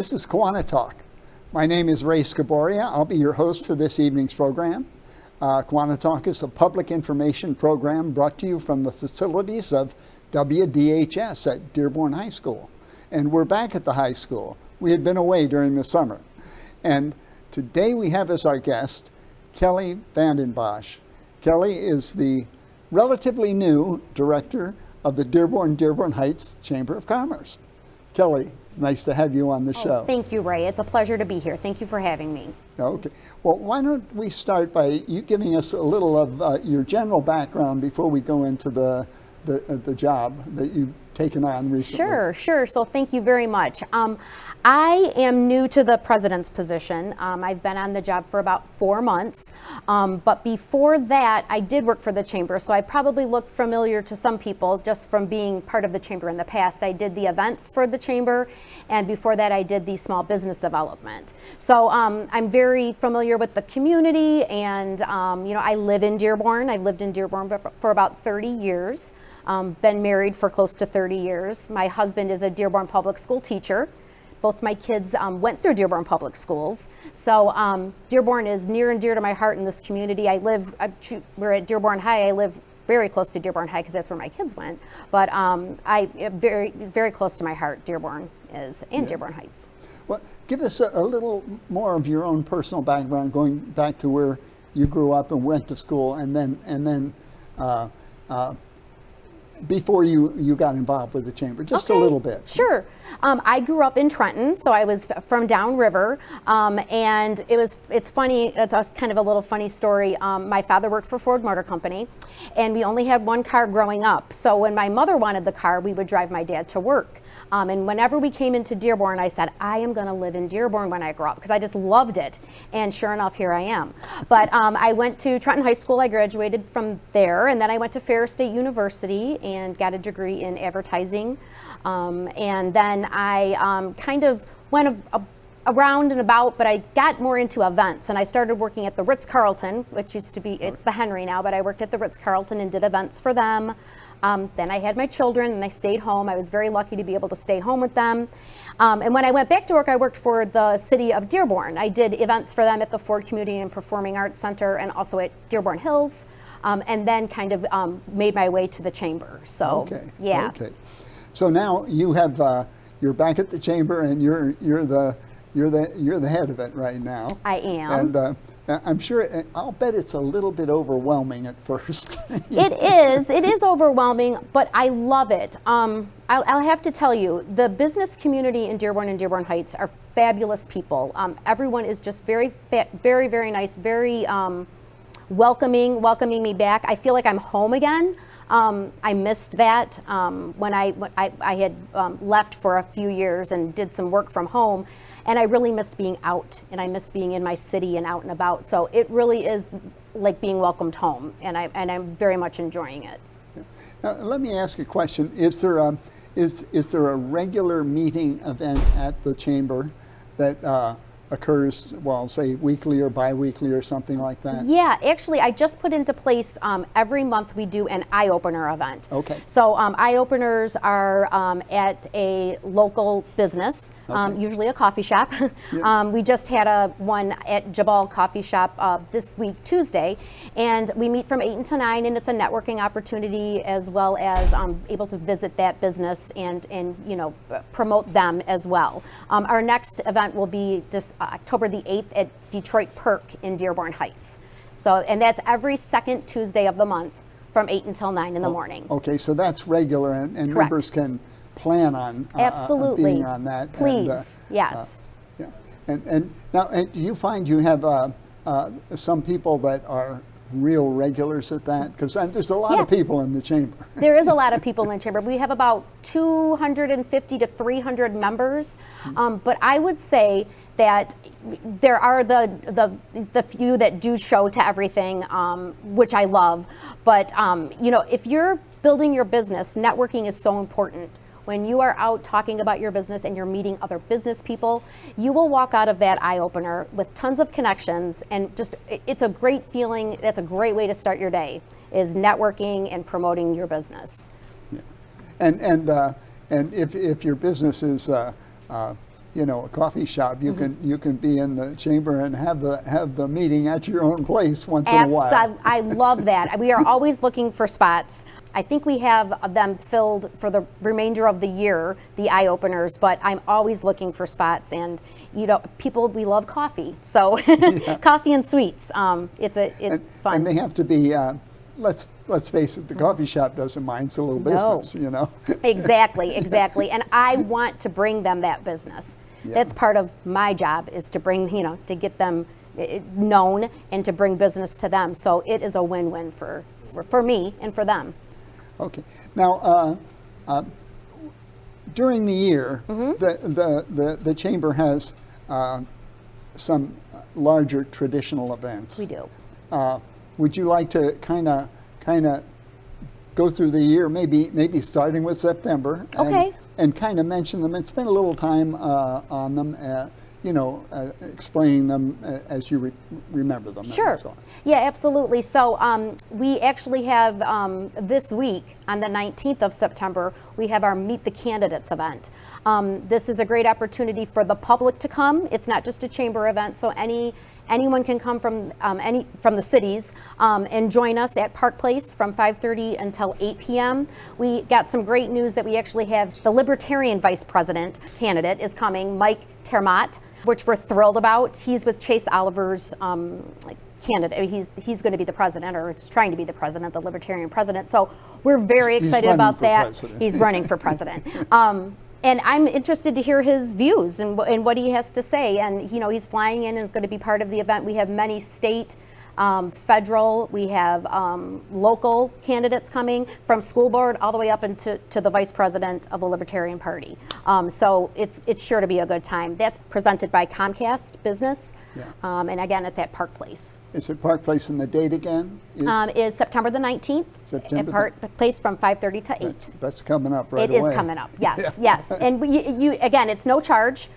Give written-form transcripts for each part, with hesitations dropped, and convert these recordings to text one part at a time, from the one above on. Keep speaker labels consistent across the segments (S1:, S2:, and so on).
S1: This is KiwaniTalk. My name is Ray Scaboria. I'll be your host for this evening's program. KiwaniTalk is a public information program brought to you from the facilities of WDHS at Dearborn High School. And we're back at the high school. We had been away during the summer. And today we have as our guest Kelli Vanden. Kelli is the relatively new director of the Dearborn Heights Chamber of Commerce. Kelli, it's nice to have you on the show.
S2: Thank you, Ray. It's a pleasure to be here. Thank you for having me.
S1: Okay. Well, why don't we start by you giving us a little of your general background before we go into the job that you've taken on recently.
S2: Sure. So thank you very much. I am new to the president's position. I've been on the job for about 4 months. But before that, I did work for the chamber. So I probably look familiar to some people just from being part of the chamber in the past. I did the events for the chamber. And before that, I did the small business development. So I'm very familiar with the community. And, I live in Dearborn. I've lived in Dearborn for about 30 years. Been married for close to 30 years. My husband is a Dearborn public school teacher. Both my kids went through Dearborn public schools. So Dearborn is near and dear to my heart in this community. We're at Dearborn High. I live very close to Dearborn High because that's where my kids went. But very, very close to my heart, Dearborn is, and Dearborn Heights. Well,
S1: give us a little more of your own personal background, going back to where you grew up and went to school, and then before you got involved with the chamber, just a little bit.
S2: Sure. I grew up in Trenton, so I was from downriver, and it's funny, it's kind of a little funny story. My father worked for Ford Motor Company, and we only had one car growing up. So when my mother wanted the car, we would drive my dad to work. And whenever we came into Dearborn, I said, I am going to live in Dearborn when I grow up, because I just loved it. And sure enough, here I am. But I went to Trenton High School. I graduated from there, and then I went to Ferris State University and got a degree in advertising. And then I kind of went around and about, but I got more into events, and I started working at the Ritz-Carlton, which used to be, it's the Henry now, but I worked at the Ritz-Carlton and did events for them. Then I had my children and I stayed home. I was very lucky to be able to stay home with them. And when I went back to work, I worked for the city of Dearborn. I did events for them at the Ford Community and Performing Arts Center and also at Dearborn Hills, and then kind of made my way to the chamber. So, yeah.
S1: Okay. So now you have, you're back at the chamber, and you're the head of it right now.
S2: I am.
S1: And I'm sure, I'll bet it's a little bit overwhelming at first.
S2: It is overwhelming, but I love it. I'll have to tell you, the business community in Dearborn and Dearborn Heights are fabulous people. Everyone is just very, very nice, very welcoming me back. I feel like I'm home again. I missed that when I had left for a few years and did some work from home, and I really missed being out, and I missed being in my city and out and about. So it really is like being welcomed home, and I'm very much enjoying it.
S1: Now, let me ask a question. Is there a regular meeting event at the chamber that occurs, well, say weekly or bi-weekly or something like that?
S2: Yeah, actually, I just put into place every month we do an eye-opener event.
S1: Okay.
S2: So eye-openers are at a local business, usually a coffee shop. We just had one at Jabal Coffee Shop this week, Tuesday, and we meet from 8 until 9, and it's a networking opportunity as well as able to visit that business and promote them as well. Our next event will be October the 8th at Detroit Perk in Dearborn Heights. So, and that's every second Tuesday of the month from 8 until 9 in the morning.
S1: Okay, so that's regular, and members can plan on
S2: absolutely
S1: being on that.
S2: Please, yes.
S1: Yeah, and now, do you find you have some people that are real regulars at that? Because there's a lot of people in the chamber.
S2: There is a lot of people in the chamber. We have about 250 to 300 members, but I would say that there are the few that do show to everything, which I love. But if you're building your business, networking is so important. When you are out talking about your business and you're meeting other business people, you will walk out of that eye-opener with tons of connections, and just it's a great feeling. That's a great way to start your day, is networking and promoting your business.
S1: Yeah. And if your business is you know, a coffee shop. You can be in the chamber and have the meeting at your own place once in a while.
S2: I love that. We are always looking for spots. I think we have them filled for the remainder of the year, the eye openers, but I'm always looking for spots. And you know, we love coffee, so coffee and sweets. It's fun.
S1: And they have to be. Let's face it, the coffee shop doesn't mind. It's a little business, you know.
S2: Exactly. And I want to bring them that business. Yeah. That's part of my job, is to bring, you know, to get them known and to bring business to them. So it is a win-win for me and for them.
S1: Okay. Now, during the year, the chamber has some larger traditional events.
S2: We do.
S1: Would you like to kind of go through the year, maybe starting with September, and kind of mention them and spend a little time on them, you know, explaining them as you remember them?
S2: Sure.
S1: So
S2: yeah, absolutely. So we actually have this week, on the 19th of September, we have our Meet the Candidates event. This is a great opportunity for the public to come. It's not just a chamber event, so anyone can come from the cities and join us at Park Place from 5:30 until 8 p.m. We got some great news that we actually have the Libertarian Vice President candidate is coming, Mike Termott, which we're thrilled about. He's with Chase Oliver's candidate. He's going to be the president, or is trying to be the president, the Libertarian president. So we're very excited about that.
S1: President.
S2: He's running for president. And I'm interested to hear his views and what he has to say. And you know, he's flying in and is going to be part of the event. We have many state, federal, we have local candidates coming, from school board all the way up into the vice president of the Libertarian Party. So it's sure to be a good time. That's presented by Comcast Business, and again, it's at Park Place.
S1: Is it Park Place, and the date again?
S2: Is September the 19th, at Park Place from 5:30 to 8.
S1: That's coming up right
S2: away.
S1: It is
S2: coming up, yes, yes. And you again, it's no charge.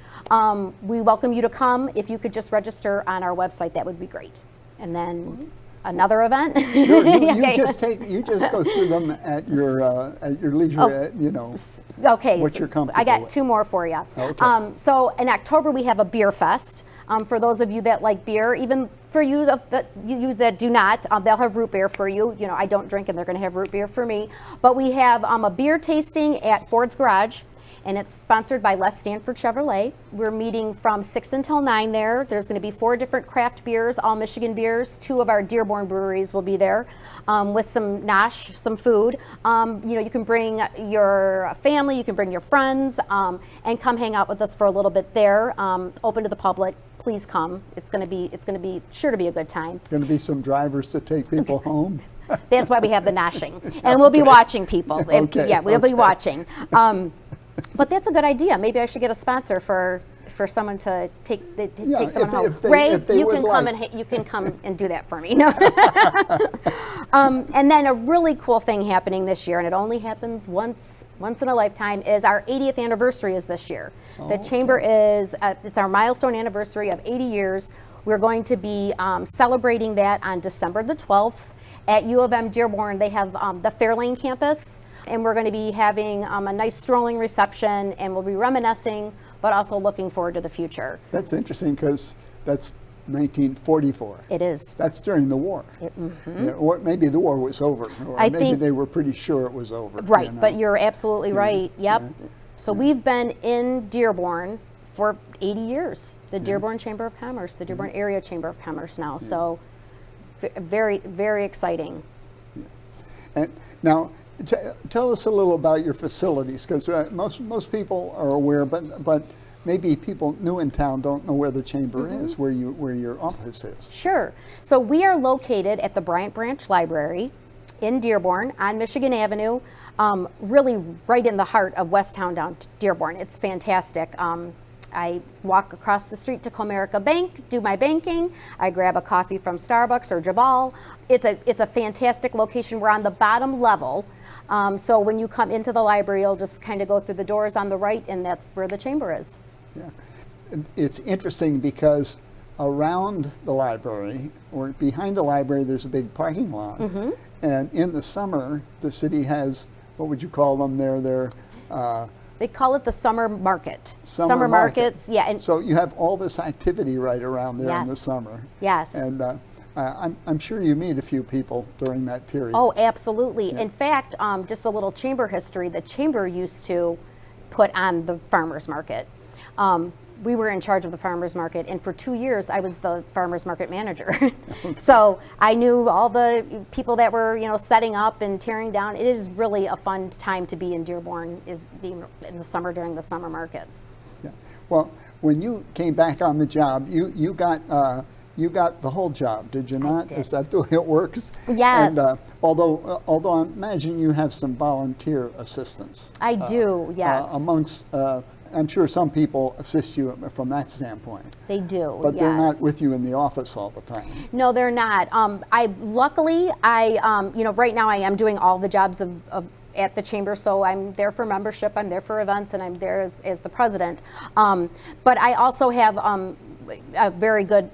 S2: We welcome you to come. If you could just register on our website, that would be great. And then another event.
S1: Sure, you just go through them at your leisure. You know.
S2: Okay.
S1: What you're comfortable
S2: I got
S1: with.
S2: 2 more for you.
S1: Okay.
S2: So in October we have a beer fest. For those of you that like beer, even for you that do not, they'll have root beer for you. You know, I don't drink, and they're going to have root beer for me. But we have a beer tasting at Ford's Garage, and it's sponsored by Les Stanford Chevrolet. We're meeting from 6 until 9 there. There's going to be 4 different craft beers, all Michigan beers. 2 of our Dearborn breweries will be there with some nosh, some food. You know, you can bring your family, you can bring your friends, and come hang out with us for a little bit there. Open to the public. Please come. It's going to be sure to be a good time.
S1: Going to be some drivers to take people home.
S2: That's why we have the noshing, and we'll be watching people.
S1: Okay.
S2: Yeah, we'll be watching. But that's a good idea. Maybe I should get a sponsor for someone to take someone home. Ray, you can come and do that for me. No. And then a really cool thing happening this year, and it only happens once in a lifetime, is our 80th anniversary is this year. The chamber is it's our milestone anniversary of 80 years. We're going to be celebrating that on December the 12th at U of M Dearborn. They have the Fairlane campus. And we're going to be having a nice strolling reception, and we'll be reminiscing, but also looking forward to the future.
S1: That's interesting, because that's 1944.
S2: It is.
S1: That's during the war. Yeah, or maybe the war was over, or maybe they were pretty sure it was over.
S2: Right,
S1: you know?
S2: but you're absolutely right. Yep. Yeah. So we've been in Dearborn for 80 years. The Dearborn Chamber of Commerce, the Dearborn Area Chamber of Commerce now. So very, very exciting.
S1: Yeah. And now, tell us a little about your facilities, because most people are aware, but maybe people new in town don't know where the chamber is, where your office is.
S2: Sure. So we are located at the Bryant Branch Library in Dearborn on Michigan Avenue, really right in the heart of Westtown down Dearborn. It's fantastic. I walk across the street to Comerica Bank, do my banking. I grab a coffee from Starbucks or Jabal. It's a fantastic location. We're on the bottom level. So when you come into the library, you'll just kind of go through the doors on the right, and that's where the chamber is.
S1: Yeah. It's interesting because around the library, or behind the library, there's a big parking lot. And in the summer, the city has, what would you call them there? They're
S2: They call it the summer market.
S1: Summer
S2: markets, yeah. And
S1: so you have all this activity right around there in the
S2: yes,
S1: summer.
S2: yes.
S1: And I'm sure you meet a few people during that period.
S2: Oh, absolutely.
S1: Yeah.
S2: In fact, just a little chamber history, the chamber used to put on the farmers market. We were in charge of the farmers market, and for 2 years I was the farmers market manager.
S1: Okay.
S2: So I knew all the people that were, setting up and tearing down. It is really a fun time to be in Dearborn, is being in the summer during the summer markets.
S1: Yeah. Well, when you came back on the job, you got the whole job, did you not?
S2: did.
S1: Is that the way it works?
S2: Yes.
S1: And although I imagine you have some volunteer assistance.
S2: I do, yes.
S1: Amongst, I'm sure some people assist you from that standpoint.
S2: They do,
S1: But
S2: yes.
S1: they're not with you in the office all the time.
S2: No, they're not. Luckily, right now I am doing all the jobs at the chamber, so I'm there for membership, I'm there for events, and I'm there as the president. But I also have a very good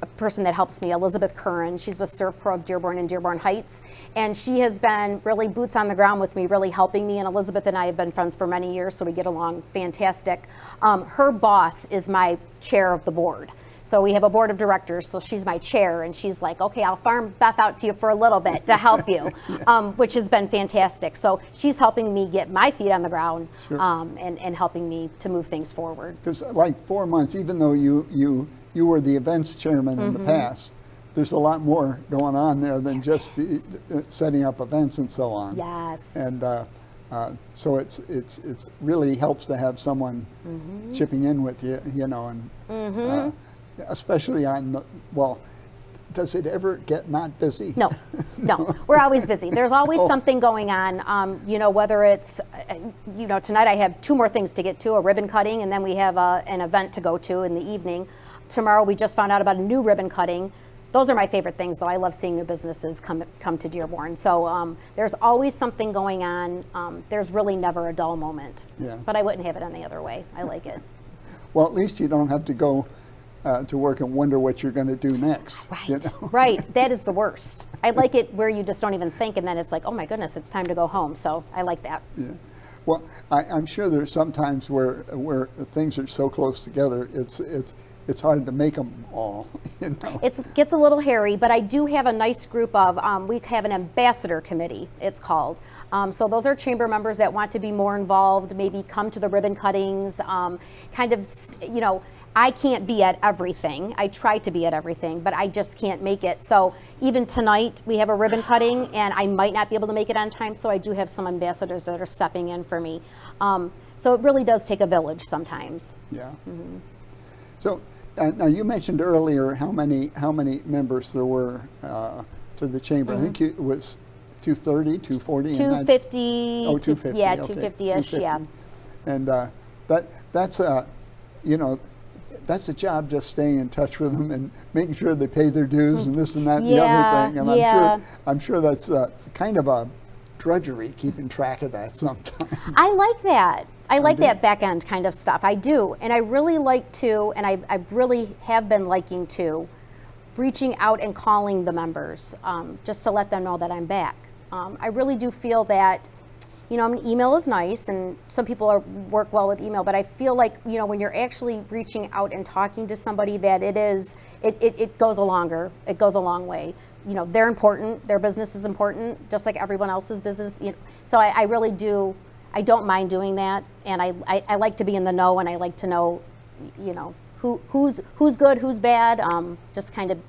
S2: a person that helps me, Elizabeth Curran. She's with Surf Pro of Dearborn and Dearborn Heights, and she has been really boots on the ground with me, really helping me. And Elizabeth and I have been friends for many years, so we get along fantastic. Her boss is my chair of the board. So we have a board of directors, so she's my chair, and she's like, okay, I'll farm Beth out to you for a little bit to help you, which has been fantastic. So she's helping me get my feet on the ground,
S1: Sure.
S2: and helping me to move things forward.
S1: Because like 4 months, even though you were the events chairman in the past, there's a lot more going on there than just the setting up events and so on.
S2: Yes.
S1: And so it's really helps to have someone chipping in with you, and especially on the, well, does it ever get not busy?
S2: No, no, we're always busy. There's always something going on, whether it's, tonight I have 2 more things to get to, a ribbon cutting, and then we have an event to go to in the evening. Tomorrow we just found out about a new ribbon cutting. Those are my favorite things, though. I love seeing new businesses come to Dearborn. So there's always something going on. There's really never a dull moment.
S1: Yeah.
S2: But I wouldn't have it any other way. I like it.
S1: Well, at least you don't have to go to work and wonder what you're going to do next.
S2: Right, right. That is the worst. I like it where you just don't even think, and then it's like, oh my goodness, it's time to go home. So I like that.
S1: Yeah. Well, I'm sure there's some times where things are so close together, it's hard to make them all.
S2: It gets a little hairy, but I do have a nice group of, we have an ambassador committee, it's called. So those are chamber members that want to be more involved, maybe come to the ribbon cuttings, I can't be at everything. I try to be at everything, but I just can't make it. So even tonight we have a ribbon cutting, and I might not be able to make it on time, so I do have some ambassadors that are stepping in for me. So it really does take a village sometimes.
S1: Yeah. So now you mentioned earlier how many members there were to the chamber. I think it was 230, 240?
S2: 250.
S1: Oh, 250.
S2: Yeah,
S1: okay.
S2: 250-ish,
S1: 250.
S2: yeah.
S1: And that's a job, just staying in touch with them and making sure they pay their dues and this and that and the other thing. And I'm sure that's kind of a drudgery, keeping track of that sometimes.
S2: I like that. I like that back end kind of stuff. I do. And I really like to, and I really have been liking to, reaching out and calling the members just to let them know that I'm back. I really do feel that, email is nice, and some people work well with email, but I feel like, when you're actually reaching out and talking to somebody, that it goes a long way. They're important, their business is important, just like everyone else's business. So I really do, I don't mind doing that, and I like to be in the know, and I like to know, who's good, who's bad, just kind of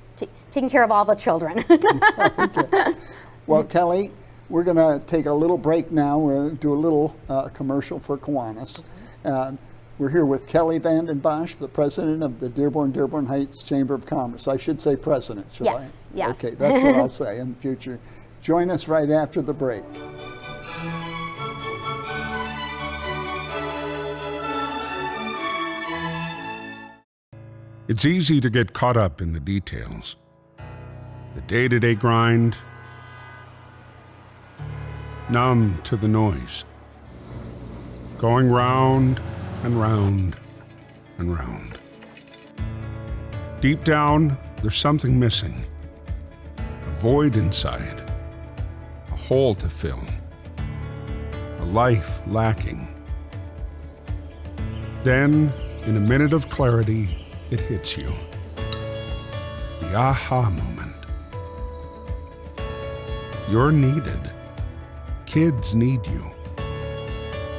S2: taking care of all the children.
S1: Okay. Well, Kelli, we're going to take a little break now. We'll do a little commercial for Kiwanis. We're here with Kelli Vanden, Bosch, the president of the Dearborn Heights Chamber of Commerce. I should say president, should I?
S2: Yes.
S1: Okay, that's what I'll say in the future. Join us right after the break.
S3: It's easy to get caught up in the details. The day-to-day grind, numb to the noise, going round and round and round. Deep down, there's something missing, a void inside, a hole to fill, a life lacking. Then, in a minute of clarity, it hits you. The aha moment. You're needed. Kids need you.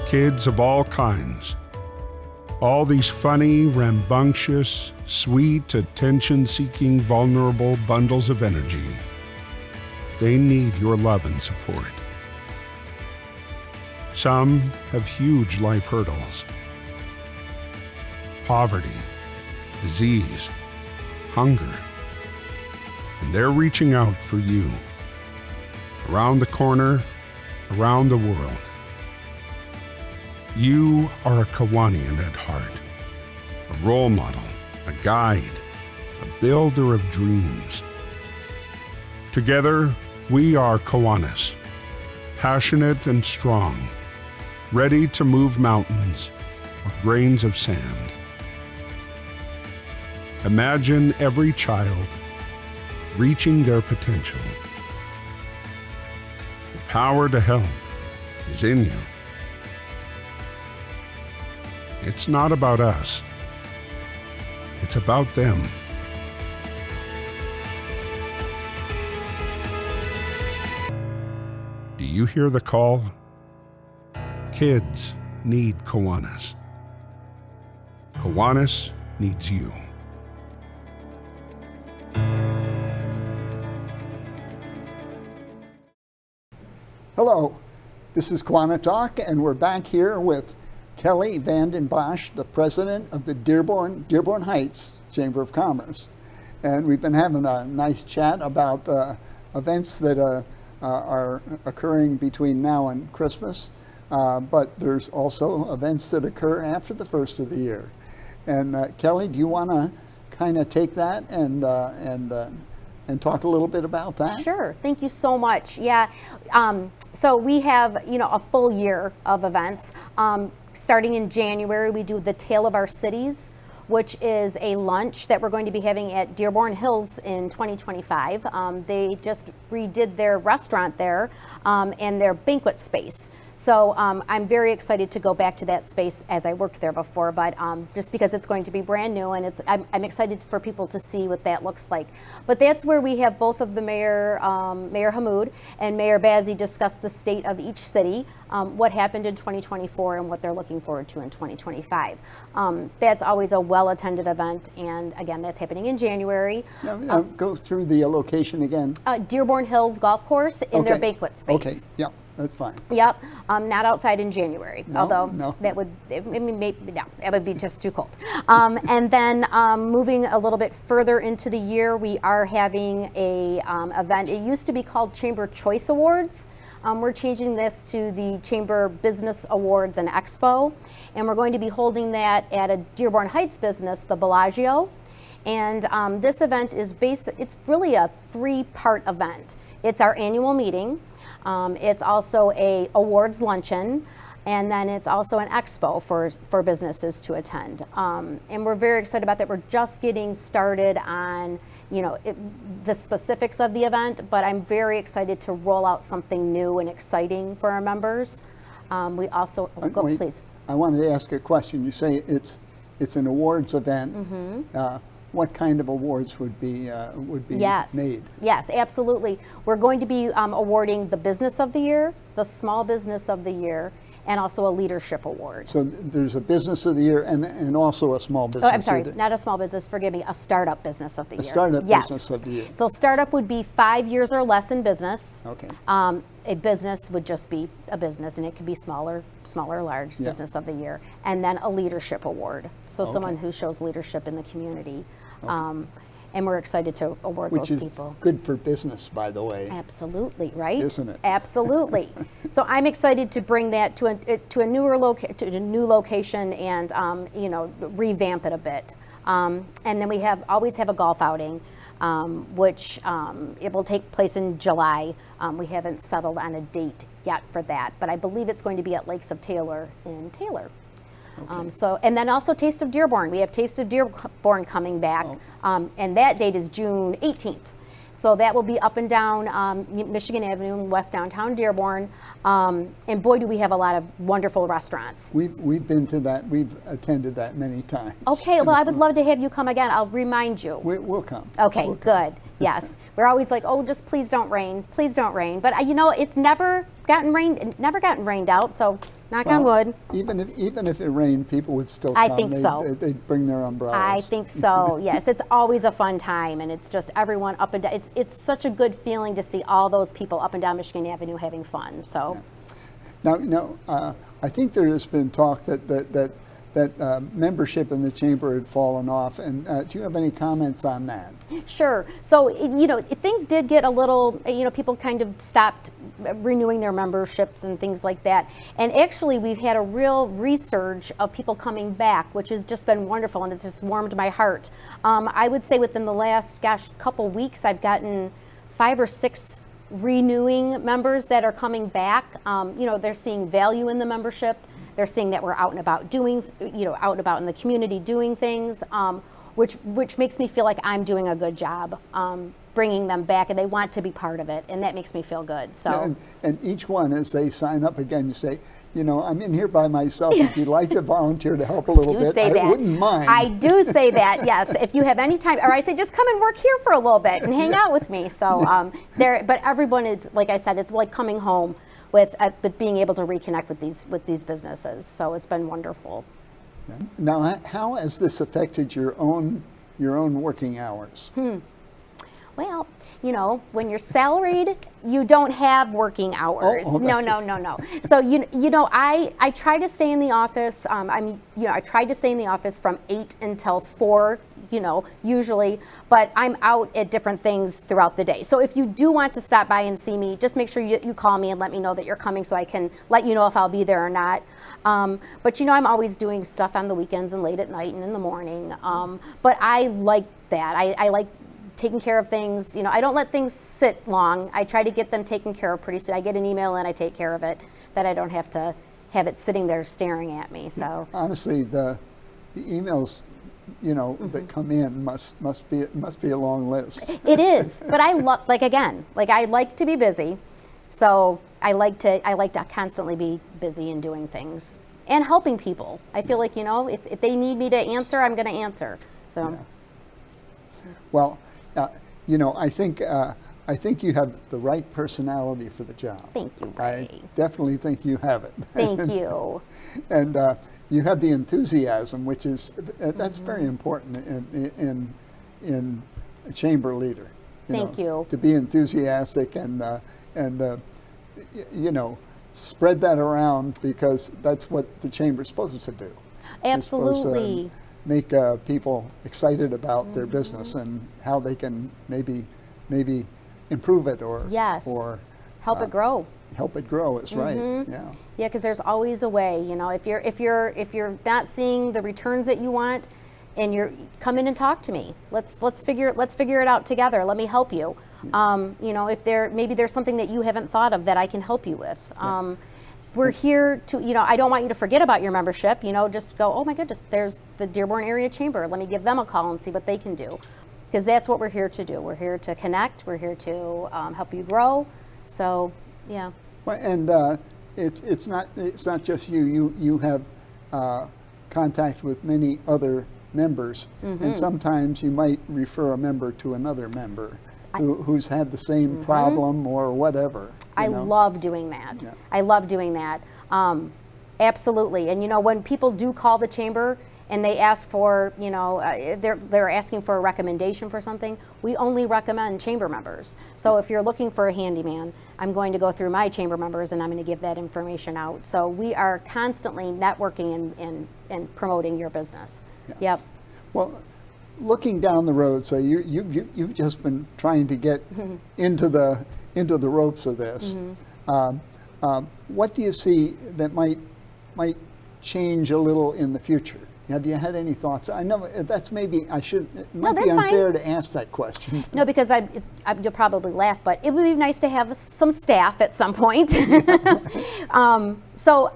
S3: Kids of all kinds. All these funny, rambunctious, sweet, attention-seeking, vulnerable bundles of energy. They need your love and support. Some have huge life hurdles. Poverty, disease, hunger. And they're reaching out for you. Around the corner, around the world. You are a Kiwanian at heart. A role model, a guide, a builder of dreams. Together, we are Kiwanis, passionate and strong, ready to move mountains or grains of sand. Imagine every child reaching their potential. The power to help is in you. It's not about us. It's about them. Do you hear the call? Kids need Kiwanis. Kiwanis needs you.
S1: Hello, this is KiwaniTalk, and we're back here with Kelli, Vanden, Bosch, the president of the Dearborn Heights Chamber of Commerce. And we've been having a nice chat about events that are occurring between now and Christmas, but there's also events that occur after the first of the year. And Kelli, do you want to kind of take that and talk a little bit about that?
S2: Sure. Thank you so much. Yeah. So we have, a full year of events. Starting in January, we do the Tale of Our Cities, which is a lunch that we're going to be having at Dearborn Hills in 2025. They just redid their restaurant there and their banquet space. So I'm very excited to go back to that space as I worked there before, but just because it's going to be brand new, and I'm excited for people to see what that looks like. But that's where we have both of the Mayor Hammoud and Mayor Bazzi discuss the state of each city, what happened in 2024 and what they're looking forward to in 2025. That's always a well-attended event, and again, that's happening in January.
S1: Now, go through the location again.
S2: Dearborn Hills Golf Course in their banquet space.
S1: Okay, yeah. That's fine.
S2: Yep, not outside in January, although
S1: no.
S2: that would, that would be just too cold. And then moving a little bit further into the year, we are having a event. It used to be called Chamber Choice Awards. We're changing this to the Chamber Business Awards and Expo, and we're going to be holding that at a Dearborn Heights business, the Bellagio. And this event is it's really a three-part event. It's our annual meeting. It's also a awards luncheon, and then it's also an expo for businesses to attend. And we're very excited about that. We're just getting started on, the specifics of the event, but I'm very excited to roll out something new and exciting for our members. We also, please.
S1: I wanted to ask a question. You say it's an awards event. Mm-hmm. What kind of awards would be made?
S2: Yes, absolutely. We're going to be awarding the Business of the Year, the Small Business of the Year, and also a Leadership Award.
S1: So there's a Business of the Year and also a Small Business.
S2: Oh, I'm sorry, not a small business, forgive me, a Startup Business of the Year.
S1: A Startup Business of the Year.
S2: So startup would be 5 years or less in business.
S1: Okay.
S2: A business would just be a business, and it could be small or large, Business of the Year. And then a Leadership Award, so someone who shows leadership in the community. Okay. And we're excited to award those people.
S1: Which is good for business, by the way.
S2: Absolutely, right?
S1: Isn't it?
S2: Absolutely. So I'm excited to bring that to a new location and revamp it a bit. And then we always have a golf outing, which it will take place in July. We haven't settled on a date yet for that, but I believe it's going to be at Lakes of Taylor in Taylor. Okay. And then also Taste of Dearborn. We have Taste of Dearborn coming back, and that date is June 18th. So that will be up and down Michigan Avenue in West Downtown Dearborn. And boy, do we have a lot of wonderful restaurants.
S1: We've been to that. We've attended that many times.
S2: Okay, well, I would love to have you come again. I'll remind you.
S1: We'll come.
S2: Okay,
S1: we'll come.
S2: good. Yes, we're always like, oh, just please don't rain. Please don't rain. But it's never gotten rained out. So knock on wood.
S1: Even if it rained, people would still come.
S2: I think so.
S1: They'd bring their umbrellas.
S2: I think so. Yes, it's always a fun time, and it's just everyone up and down. It's such a good feeling to see all those people up and down Michigan Avenue having fun. So.
S1: Yeah. Now, I think there has been talk that membership in the chamber had fallen off, and do you have any comments on that?
S2: Sure. So, things did get a little, people kind of stopped renewing their memberships and things like that. And actually, we've had a real resurge of people coming back, which has just been wonderful, and it's just warmed my heart. I would say within the last, couple weeks, I've gotten 5 or 6 renewing members that are coming back. They're seeing value in the membership. They're seeing that we're out and about doing, out and about in the community doing things, which makes me feel like I'm doing a good job bringing them back, and they want to be part of it, and that makes me feel good. So.
S1: Yeah, and each one, as they sign up again, you say, I'm in here by myself. If you'd like to volunteer to help a little bit, I wouldn't mind.
S2: I do say that, yes. If you have any time, or I say, just come and work here for a little bit and hang out with me. So but everyone is, like I said, it's like coming home with being able to reconnect with these businesses. So it's been wonderful.
S1: Yeah. Now, how has this affected your own working hours?
S2: Well, when you're salaried, you don't have working hours.
S1: Oh,
S2: no. So I try to stay in the office. I tried to stay in the office from 8 until 4. Usually, but I'm out at different things throughout the day. So if you do want to stop by and see me, just make sure you call me and let me know that you're coming, so I can let you know if I'll be there or not. But I'm always doing stuff on the weekends and late at night and in the morning. But I like that. I like taking care of things. I don't let things sit long. I try to get them taken care of pretty soon. I get an email and I take care of it, that I don't have to have it sitting there staring at me. So
S1: honestly, the emails that come in must be a long list.
S2: It is, but I love, I like to be busy, so I like to constantly be busy and doing things and helping people. I feel like if they need me to answer, I'm going to answer. So.
S1: Yeah. Well, I think you have the right personality for the job.
S2: Thank you, Ray.
S1: I definitely think you have it.
S2: Thank you.
S1: And you have the enthusiasm, which is that's very important in a chamber leader.
S2: Thank you.
S1: To be enthusiastic and spread that around, because that's what the chamber's supposed to do.
S2: Absolutely.
S1: It's supposed to make people excited about their business and how they can maybe improve it or
S2: help it grow.
S1: Help it grow. It's right. Yeah.
S2: Yeah, because there's always a way. If you're not seeing the returns that you want, and come in and talk to me. Let's figure it out together. Let me help you. If there's something that you haven't thought of that I can help you with. We're here to, I don't want you to forget about your membership. Just go, oh my goodness, there's the Dearborn Area Chamber. Let me give them a call and see what they can do. Because that's what we're here to do. We're here to connect. We're here to help you grow. So, yeah.
S1: Well, and it's not just you. You have contact with many other members, and sometimes you might refer a member to another member who's had the same problem or whatever.
S2: I love doing that.
S1: Yeah.
S2: I love doing that. Absolutely. And when people do call the chamber and they ask for, they're asking for a recommendation for something, we only recommend chamber members. So if you're looking for a handyman, I'm going to go through my chamber members and I'm going to give that information out. So we are constantly networking and promoting your business.
S1: Yeah.
S2: Yep.
S1: Well, looking down the road, so you've just been trying to get into the ropes of this. What do you see that might change a little in the future? Have you had any thoughts? I know that's maybe I shouldn't. It might be unfair to ask that question.
S2: No, because you'll probably laugh, but it would be nice to have some staff at some point. So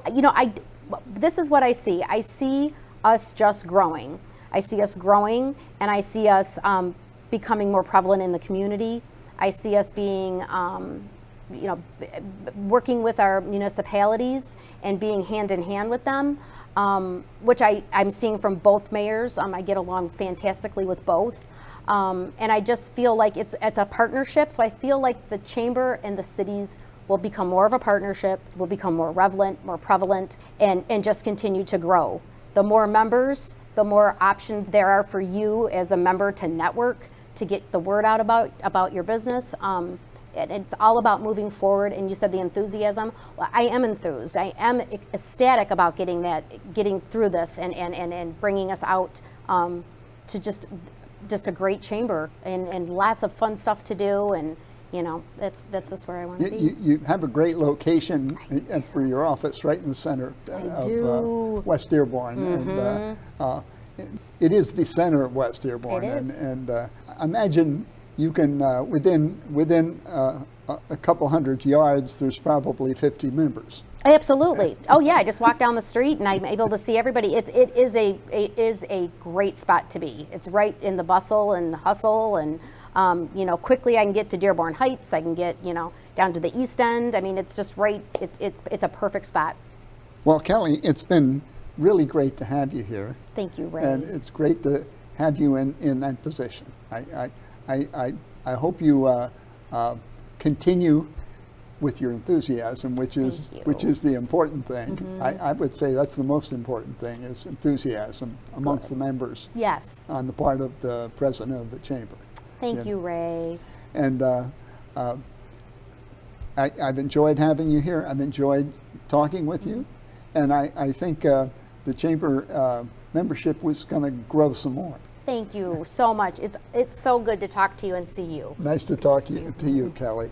S2: this is what I see. I see us just growing. I see us growing, and I see us becoming more prevalent in the community. I see us being, you know, working with our municipalities and being hand in hand with them, which I'm seeing from both mayors. I get along fantastically with both. And I just feel like it's a partnership. So I feel like the chamber and the cities will become more of a partnership, will become more prevalent, and just continue to grow. The more members, the more options there are for you as a member to network, to get the word out about your business. It's all about moving forward. And you said the enthusiasm. Well, I am enthused. I am ecstatic about getting through this and bringing us out to just a great chamber and lots of fun stuff to do. And you know, that's just where I want to be.
S1: You have a great location for your office right in the center of West Dearborn.
S2: Mm-hmm.
S1: And it is the center of West Dearborn.
S2: It is.
S1: And imagine you can, within a couple hundred yards, there's probably 50 members.
S2: Absolutely. Oh yeah, I just walk down the street and I'm able to see everybody. It is a great spot to be. It's right in the bustle and hustle, and you know, quickly I can get to Dearborn Heights. I can get, you know, down to the East End. I mean, it's just right. It's a perfect spot.
S1: Well, Kelli, it's been really great to have you here.
S2: Thank you, Ray.
S1: And it's great to have you in that position. I hope you continue with your enthusiasm, which is the important thing.
S2: Mm-hmm.
S1: I would say that's the most important thing, is enthusiasm amongst the members.
S2: Yes.
S1: On the part of the president of the chamber.
S2: Thank you, Ray.
S1: And I've enjoyed having you here. I've enjoyed talking with you, and I think the chamber membership was going to grow some more.
S2: Thank you so much. It's so good to talk to you and see you.
S1: Nice to talk to you, Kelli.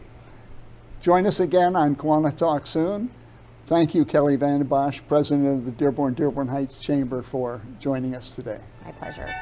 S1: Join us again on KiwaniTalk soon. Thank you, Kelli Vanden, Bosch, President of the Dearborn Heights Chamber, for joining us today.
S2: My pleasure.